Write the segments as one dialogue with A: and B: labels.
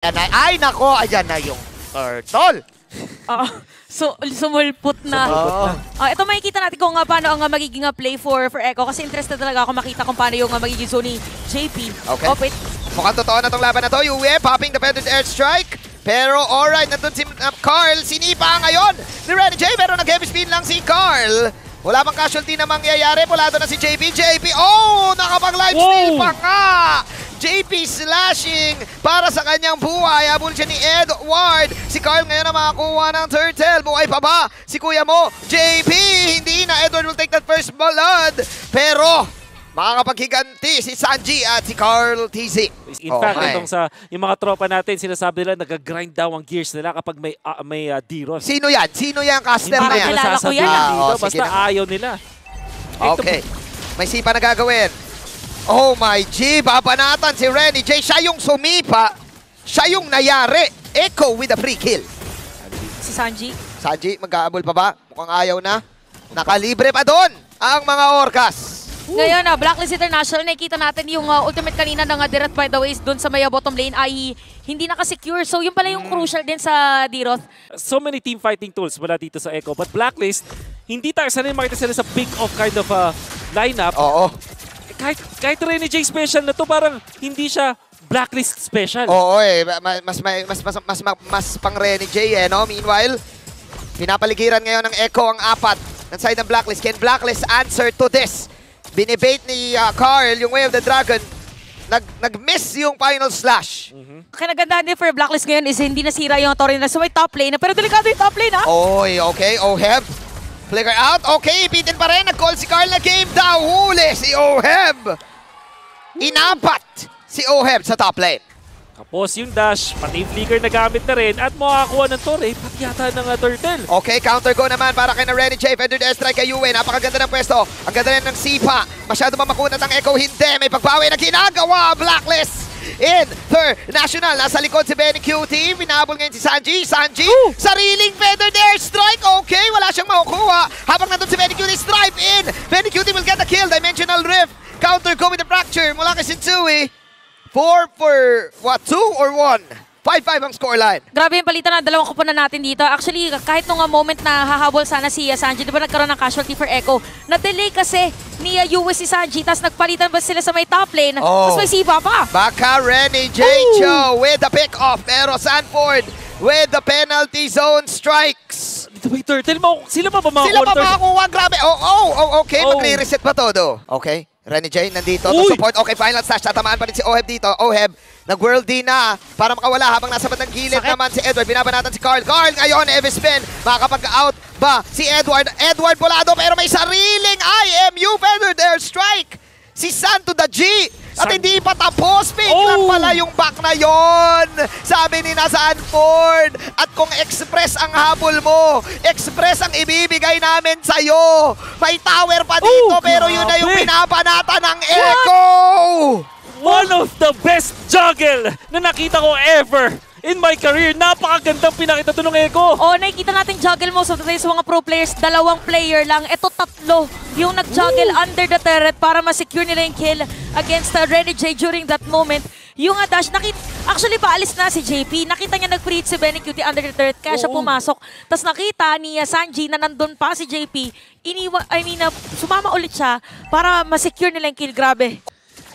A: Ay, nako, ayan na yung turtle.
B: So, sumulpot na. Ito makikita natin kung paano ang magiging play for Echo kasi interested talaga ako makita kung paano yung magiging zone ni JP.
A: Okay. Mukhang totoo na tong laban na to. Yue popping the feathered airstrike. Pero alright, nandun si Carl. Sinipa ngayon ni Renny J. Pero nag-heavy spin lang si Carl. Wala bang casualty na mangyayari. Pulado na si JP. Oh, nakapag-live steal pa nga. JP slashing para sa kanyang buhay. Habol siya ni Edward. Si Carl ngayon na makakuha ng turtle. Buhay pa ba si kuya mo? JP, hindi na. Edward will take that first blood. Pero makakapaghiganti si Sanji at si Carl TZ.
C: In fact, itong sa yung mga tropa natin, sinasabi nila nag-grind daw ang gears nila kapag may D-Ross.
A: Sino yan? Sino yung caster na yan?
B: Kilala ko yan.
C: Basta ayaw nila.
A: Okay. May sipa na gagawin. Oh my G, babanatan si Renny J. Siya yung sumipa. Siya yung nayari. Echo with a free kill.
B: Si Sanji.
A: Sanji, mag-aabol pa ba? Mukhang ayaw na. Nakalibre pa doon ang mga Orcas.
B: Ngayon, Blacklist International, nakikita natin yung ultimate kanina ng Direct by the Ways doon sa may bottom lane ay hindi nakasecure. So yun pala yung crucial din sa D-Roth.
C: So many team fighting tools mula dito sa Echo. But Blacklist, hindi tayo sanay makita sila sa big off kind of lineup.
A: Oo.
C: Kahit Renny J special na to, parang hindi siya Blacklist special.
A: Oo eh, mas pang Renny J eh, no? Meanwhile, pinapaligiran ngayon ng Echo ang apat ng side ng Blacklist. Can Blacklist answer to this? Binibait ni Carl yung Way of the Dragon. Nag-miss yung final slash.
B: Kaya nagandahan din for Blacklist ngayon is hindi nasira yung Torre na sa may top lane. Pero delikado yung top lane, ha?
A: Oy, okay. Oheb. Flicker out. Okay, ipitin pa rin. Nag-call si Carl na game down. Huli si Oheb. Inapat si Oheb sa top lane.
C: Tapos yung dash, pati yung flicker na gamit na rin at makakakuha ng Torre, pati yata ng turtle.
A: Okay, counter go naman para kay na Renny J. Feathered airstrike kay Yue. Napakaganda ng pwesto. Ang ganda rin ng sipa. Masyado mamakunat ang Echo. Hindi. May pagbawi na ginagawa. Blacklist International. Nasa likod si Benny QT. Pinabol ngayon si Sanji. Sariling feathered airstrike. Okay, wala siyang makukuha. Habang nandun si Benny QT, stripe in. Benny QT will get the kill. Dimensional Rift. Counter go with the fracture mula kay Sensui. 4 for, what, 2 or 1? 5-5 ang scoreline.
B: Grabe yung palitan na dalawang kupunan natin dito. Actually, kahit nung moment na hahabol sana si Sanji, di ba nagkaroon ng casualty for Echo? Na-delay kasi ni Yue si Sanji, tapos nagpalitan ba sila sa may top lane? Tapos may sipa pa.
A: Baka Renny J. Cho with the pick-off. Pero Sanford with the penalty zone strikes.
C: Dito ba yung turtle? Sila pa ba makakuha?
A: Sila pa makakuha? Grabe. Okay. Magre-reset pa todo. Okay. Renny J nandito to support. Okay, final slash. Tatamaan pa rin si Oheb dito. Oheb, nag-world D na para makawala habang nasa bandang gilid naman si Edward. Binabanatan si Carl. Carl ngayon, heavy spin. Makakapag-out ba si Edward? Edward Polado pero may sariling IMU feathered airstrike. Si Santo the G. At hindi pa tapos. Fake lang pala yung back na yon. Sabi ni Sanford. At kung express ang habol mo, express ang ibibigay namin sa'yo. May tower pa dito pero yun na yung pinapanata ng Echo.
C: One of the best juggle na nakita ko ever in my career. Napakagandang pinakita ito ng Echo.
B: Nakikita natin juggle mo sa mga pro players. 2 player lang. Ito 3 yung nag-juggle under the turret para ma-secure nila yung kill against Renny J during that moment. Yung dash, actually paalis na si JP. Nakita niya nag-free si Benny QT under the turret kaya siya pumasok. Tapos nakita ni Sanji na nandun pa si JP. Sumama ulit siya para ma-secure nila yung kill. Grabe.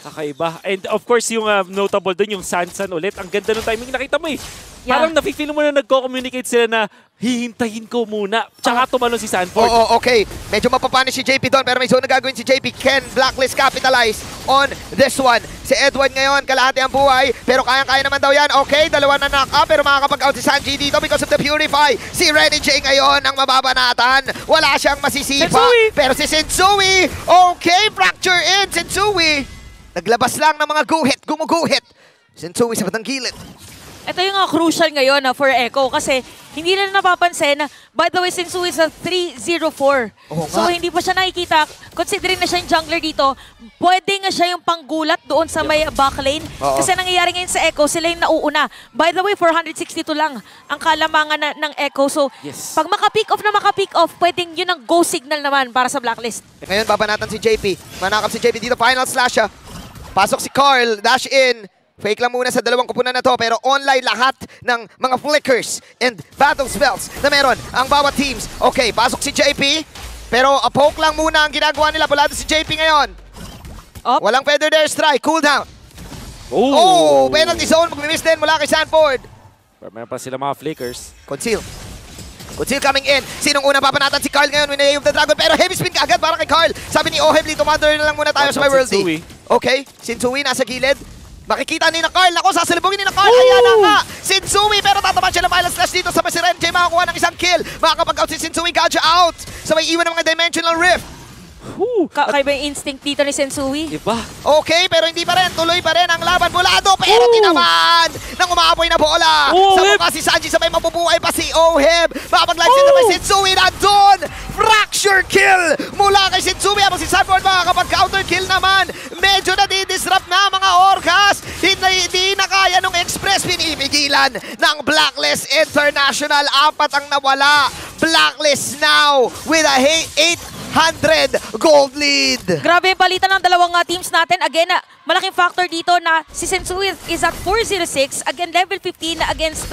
C: Kakaiba. And of course, yung notable doon, yung Sansan ulit. Ang ganda ng timing. Nakita mo eh. Parang nafe-feel mo na nagko-communicate sila na hihintayin ko muna. Tsaka tumalon si Sanford.
A: Okay. Medyo mapapanis si JP doon pero may zone na gagawin si JP. Can Blacklist capitalize on this one? Si Edward ngayon, kalahati ang buhay. Pero kayang-kaya naman daw yan. Okay, 2 na knock-up pero makakapag-out si Sanji dito because of the Purify. Si Renny J ngayon ang mababanatan. Wala siyang masisipa. Pero si Sensui, okay, fracture in. Sensui, naglabas lang ng mga guhit, gumuguhit. Sensui sa batang gilid.
B: Ito yung crucial ngayon for Echo kasi hindi na napapansin na, by the way, Sensui is a 3-0-4. So hindi pa siya nakikita. Considering na siya yung jungler dito, pwede nga siya yung panggulat doon sa may backlane. Kasi nangyayari ngayon sa Echo, sila yung nauuna. By the way, 462 lang ang kalamangan ng Echo. So pag maka-pick off, pwedeng yun ang go signal naman para sa Blacklist.
A: Ngayon, babanatan si JP. Manakap si JP dito, final slash. Pasok si Carl, dash in. Fake lang muna sa dalawang kupunan na to, pero online lahat ng mga flickers and battle spells na meron ang bawat teams. Okay, pasok si JP, pero a poke lang muna ang ginagawa nila. Bulado si JP ngayon.
B: Up.
A: Walang feathered airstrike, cooldown.
C: Oh!
A: Penalty zone, mag-miss din mula kay Sanford.
C: Pero meron pa sila mga flickers.
A: Conceal coming in. Sinong unang papanatan? Si Carl ngayon, winay of the Dragon, pero heavy spin kaagad para kay Carl. Sabi ni Oheb, tumander na lang muna tayo sa my world. Okay, Shinsui nasa gilid. Makikita ni na Carl. Ako, sasalubugin ni na Carl. Ayan na nga. Shinsui, pero tatamaan siya ng violence slash dito sa si Renjay. Makakuha ng isang kill. Makakapag-out si Shinsui. Gadget out. So may iwan ng mga dimensional rift.
B: Kakaiba yung instinct dito ni Sensui.
C: Iba.
A: Okay, pero hindi pa rin. Tuloy pa rin ang laban. Bulado, pero tinaman ng umaapoy na bola. Sa mukha si Sanji, sabay mabubuhay pa si Oheb. Makapag-live center by Shinsui nandun. Fracture kill mula kay Shinsui. Habang si Sanford makakapag-counter kill naman. Medyo nadidisrupt na mga Orcas. Hindi na kaya nung Express. Pinipigilan ng Blacklist International. 4 ang nawala. Blacklist now with a 800 gold lead.
B: Grabe yung balita ng dalawang teams natin. Again, malaking factor dito na si Sensui is at 406. Again, level 15 against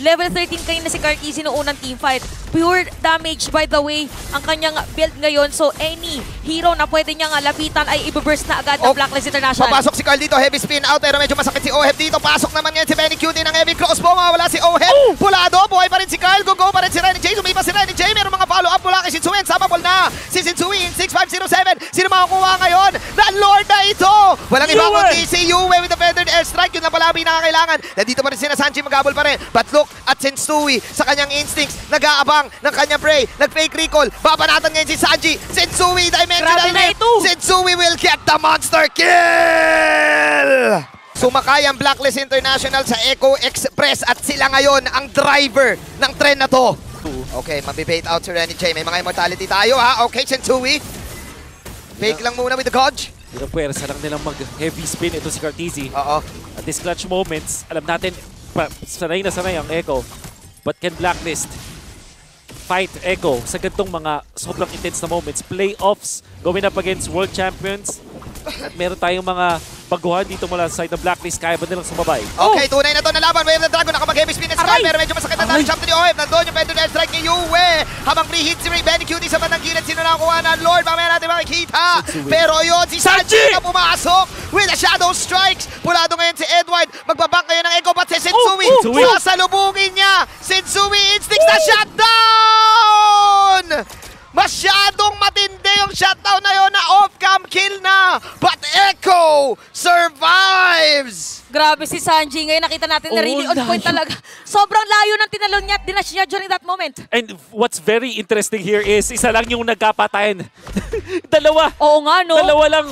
B: level 13 kanina si Karkisi noong unang teamfight. Pure damage, by the way, ang kanyang build ngayon. So, any hero na pwede niyang lapitan ay i-burst na agad ng Blacklist International.
A: Papasok si Carl dito, heavy spin out, pero medyo masakit si Oheb dito. Pasok naman ngayon si Benny Cutie ng heavy crossbow. Mawala si Oheb. Pulado, buhay pa rin si Carl. Go pa rin si Renny J. Sumipa si Renny J. Meron mga follow-up mula kay Shinsui. Sabapol na si Shinsui in 6507. Sino makakuha ngayon? The Lord na ito! Walang iba kundi si Yue with the feathered airstrike. Yun lang pala pinakakailangan. Nandito pa rin si Sanji, maghabol pa rin. But look at Shinsui sa kanyang instincts. Nag-aabang ng kanyang prey. Nag-fake recall. Babanatan ngayon si Sanji. Shinsui, dimensional rift. Shinsui will get the monster kill! Sumakay ang Blacklist International sa Echo Express at sila ngayon ang driver ng tren na to. Okay, mabibait out si Renny J. May mga immortality tayo ha. Okay, Shinsui. Fake lang muna with the Godge.
C: Pwersa lang nilang mag-heavy spin ito si Kartizi.
A: Oo.
C: At these clutch moments, alam natin, sanay na sanay ang Echo. But can Blacklist fight Echo sa ganitong mga sobrang intense na moments? Playoffs, going up against world champions. At meron tayong mga baguhan dito mula sa side ng Blacklist. Kaya ba nilang sumabay?
A: Okay, tunay na to na laban. Wave of the Dragon, nakapag-heavy spin and Sky, pero medyo masakit na damage jump to ni Oheb. Nandun yung feathered airstrike ni Yue. Habang free hit si Benny Cutie sa bandang gilid. Sino nakakuha ng Lord? Mamaya natin makikita. Pero yun, si Sanji na pumasok with the shadow strikes. Pulado ngayon si Edward. Magbabank ngayon ng Echo, but si Shinsui sasalubugin niya. Shinsui instincts na shutdown! Masyadong matindi yung shutdown na yun na off-cam kill na. But Echo survives!
B: Grabe si Sanji. Ngayon nakita natin na really on point talaga. Sobrang layo ng tinalon niya at dinash niya during that moment.
C: And what's very interesting here is isa lang yung nagkapatayan. Dalawa.
B: Oo nga, no?
C: Dalawa lang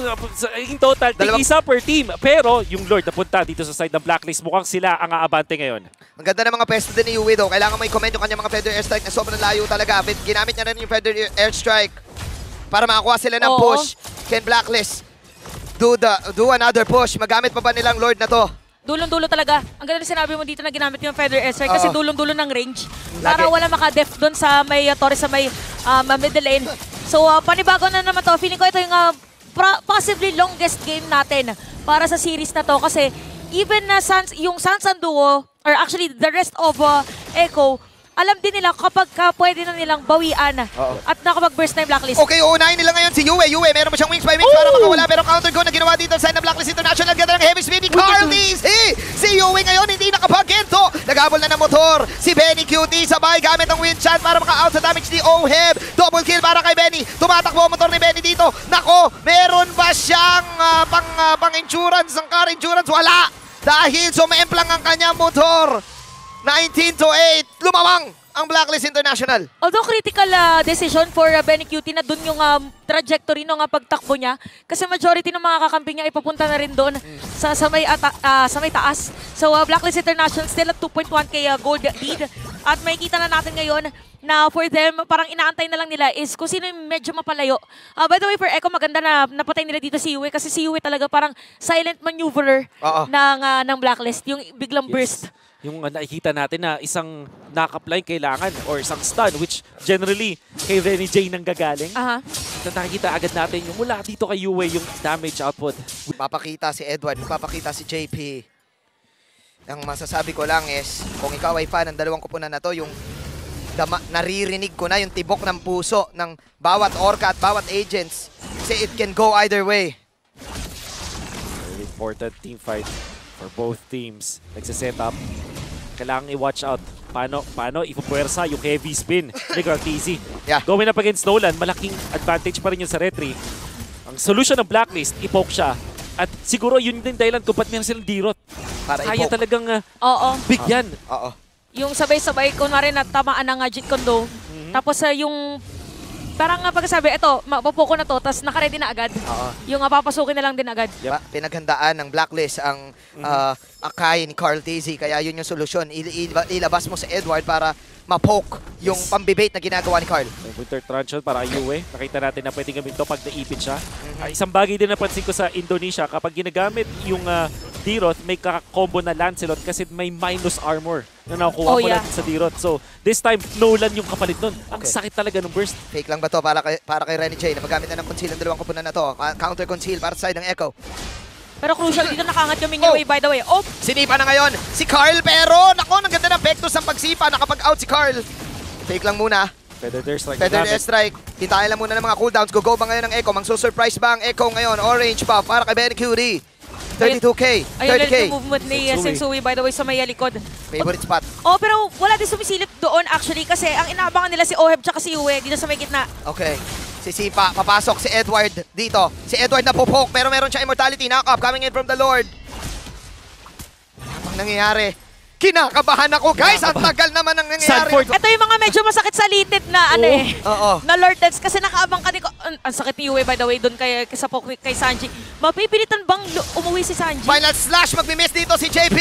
C: in total. Isa per team. Pero yung Lord napunta dito sa side ng Blacklist. Mukhang sila ang aabante ngayon.
A: Ang ganda ng mga pesto din ni Yue though. Kailangan mo i-comment yung kanyang mga feather airstrike na sobrang layo talaga. Ginamit niya na rin yung feather airstrike para makakuha sila ng push. Can Blacklist do another push? Magamit pa ba nilang Lord na to?
B: Dulong-dulo talaga. Ang ganda na sinabi mo dito na ginamit yung feather airstrike kasi dulong-dulo ng range. Para wala maka-def doon sa may Torres sa may middle lane. So panibago na naman to. Feeling ko ito yung possibly longest game natin para sa series na to kasi even na yung Sansan Duo or actually the rest of Echo, alam din nila kapag pwede na nilang bawian at nakapag-burst na yung Blacklist.
A: Okay, uunahin nila ngayon si Yue. Meron mo siyang wings by wings para makawala pero counter go na ginawa dito sa side ng Blacklist International. Ganda ng heavy spin ni Carl DC. Si Yue ngayon hindi nakapag-gento. Naghabol na ng motor. Si Benny Cutie sabay gamit ang wind shot para maka-out sa damage ni Oheb. Double kill para kay Benny. Tumatakbo ang motor ni Benny dito. Nako, meron ba siyang pang-insurance, ang car insurance? Wala. Dahil sumaemplang ang kanyang motor. 19-8, lumawang ang Blacklist International.
B: Although critical decision for Benny Cutie na dun yung trajectory ng pagtakbo niya kasi majority ng mga kakampi niya ipapunta na rin doon sa may taas. So Blacklist International still at 2.1k gold lead at makikita na natin ngayon na for them parang inaantay na lang nila is kung sino yung medyo mapalayo. By the way, for Echo maganda na napatay nila dito si Yue kasi si Yue talaga parang silent maneuverer ng Blacklist, yung biglang burst.
C: Yung nakikita natin na isang knock-up-line kailangan or isang stun which generally kay Renny J nang gagaling. Nakikita agad natin yung mula dito kay Yue yung damage output.
A: Papakita si Edward, papakita si JP. Ang masasabi ko lang is, kung ikaw ay fan ng dalawang kupunan na to, yung naririnig ko na yung tibok ng puso ng bawat orca at bawat agents. Kasi it can go either way.
C: Very important team fight for both teams. Nagsiset up. Kailangan i-watch out. Paano ipupuwersa yung heavy spin ni Cartesi.
A: Yeah.
C: Going up against Nolan, malaking advantage pa rin yun sa retry. Ang solution ng Blacklist, i-poke siya. At siguro yun din dahilan kung ba't meron silang dirot.
A: Para
C: Kaya
A: i-poke.
C: talagang
B: Oo.
C: bigyan.
A: Oo.
B: Yung sabay-sabay, kunwari na tamaan ng Jeet Kondo. Tapos yung, parang nga pagkasabi, ito, mapapoko na to, tapos nakaready na agad.
A: Oo.
B: Yung papasukin na lang din agad.
A: Pinaghandaan ng Blacklist ang Akai ni Cartesi. Kaya yun yung solusyon. Ilabas mo sa Edward para ma-poke yung pambibait na ginagawa ni Carl.
C: Winter Truncheon para Yue. Nakita natin na pwedeng gamitin ito pag naipit siya. Isang bagay din napansin ko sa Indonesia, kapag ginagamit yung Dirot, may combo na Lancelot kasi may minus armor na nakukuha mo natin sa Dirot. So, this time, Nolan yung kapalit nun. Ang sakit talaga ng burst.
A: Fake lang ba to para kay Renny J? Napagamit na ng conceal ang dalawang kupunan na to. Counter conceal para sa side ng Echo.
B: Pero crucial dito nakangat yung Minion Wave, by the way. Oh!
A: Sinipa na ngayon si Carl, pero nako, ang ganda ng Vectus ang pagsipa. Nakapag-out si Carl. Fake lang muna.
C: Feather Airstrike.
A: Feather Airstrike. Hintayin lang muna ng mga cooldowns. Go ba ngayon ng Echo? Mang-surprise ba ang Echo ngayon? Orange buff para kay Benny Curie. 32k.
B: Ayun
A: 30k.
B: yung movement ni Sensui, by the way, sa may likod.
A: Favorite spot.
B: Oh, pero wala din sumisilip doon actually kasi ang inaabangan nila si Oheb tsaka si Yue dito sa may gitna.
A: Okay. Si Sipa, papasok si Edward dito. Si Edward na pupok, pero meron siya immortality. Knock-up coming in from the Lord. Ang nangyayari. Kinakabahan ako, guys! Ang tagal naman ang nangyayari.
C: Sanford.
B: Ito yung mga medyo masakit sa litid na
A: Oo.
B: na Lord Dance kasi nakaabang ka ni ang sakit ni Yue by the way doon kay Sanji. Mapipilitan bang umuwi si Sanji?
A: Final slash, magmi-miss dito si JP.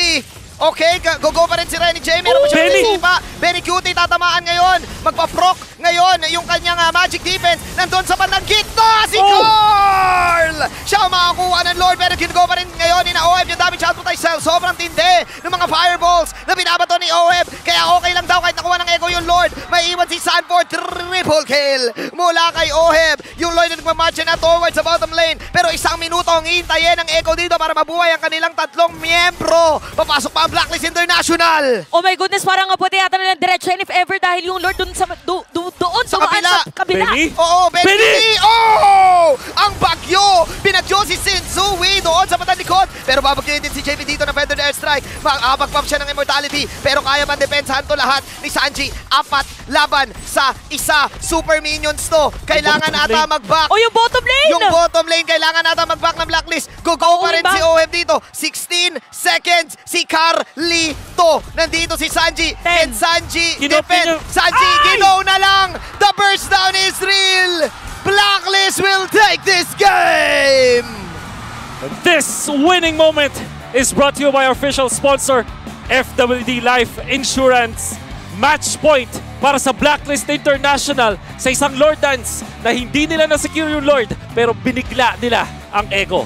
A: Okay, go pa rin si Renny J. Meron pa siya
C: Benny!
A: Sipa. Benny Cutie tatamaan ngayon. Magpa-proc ngayon yung kanyang magic defense. Nandun sa bandang gitna si Carl! Siya ang makakuha ng Lord pero go pa rin ngayon ni OF yung damage output ay sobrang tindi ng mga fireballs na binabato ni OF. Kaya okay lang daw kahit nakuha ng Echo yung Lord. May iwan si Sanford, triple kill mula kay OF. Yung Lord na nagmamatcha na towards sa bottom lane. Pero isang minuto ang hintayin ng Echo dito para mabuhay ang kanilang tatlong miyembro. Papasok pa ang Blacklist International.
B: Oh my goodness, parang pwede yata nilang diretso if ever dahil yung Lord doon sa doon
A: Sa
B: dumaan
A: kabila.
B: sa kabila.
C: Benny?
A: Oo, Benny!
C: Benny!
A: Oh! Ang bagyo! Binagyo si Sensui doon sa batang likod. Pero babagyoin din si JP dito ng Feather Airstrike. Mag-pop siya ng immortality. Pero kaya man depensahan to lahat ni Sanji. 4 laban sa isa. Super minions to. Kailangan ata mag-back.
B: Oh, yung bottom lane!
A: Yung bottom lane, kailangan ata mag-back ng Blacklist. Go pa rin
B: back.
A: si OM dito. 16 seconds. Si Carlito. Nandito si Sanji.
B: 10.
A: And Sanji defend. Sanji,
C: Ay!
A: ginaw na lang. The burst down is real. Blacklist will take this game.
C: This winning moment is brought to you by our official sponsor, FWD Life Insurance. Match point para sa Blacklist International sa isang Lord Dance na hindi nila na-secure yung Lord pero binigla nila ang Echo.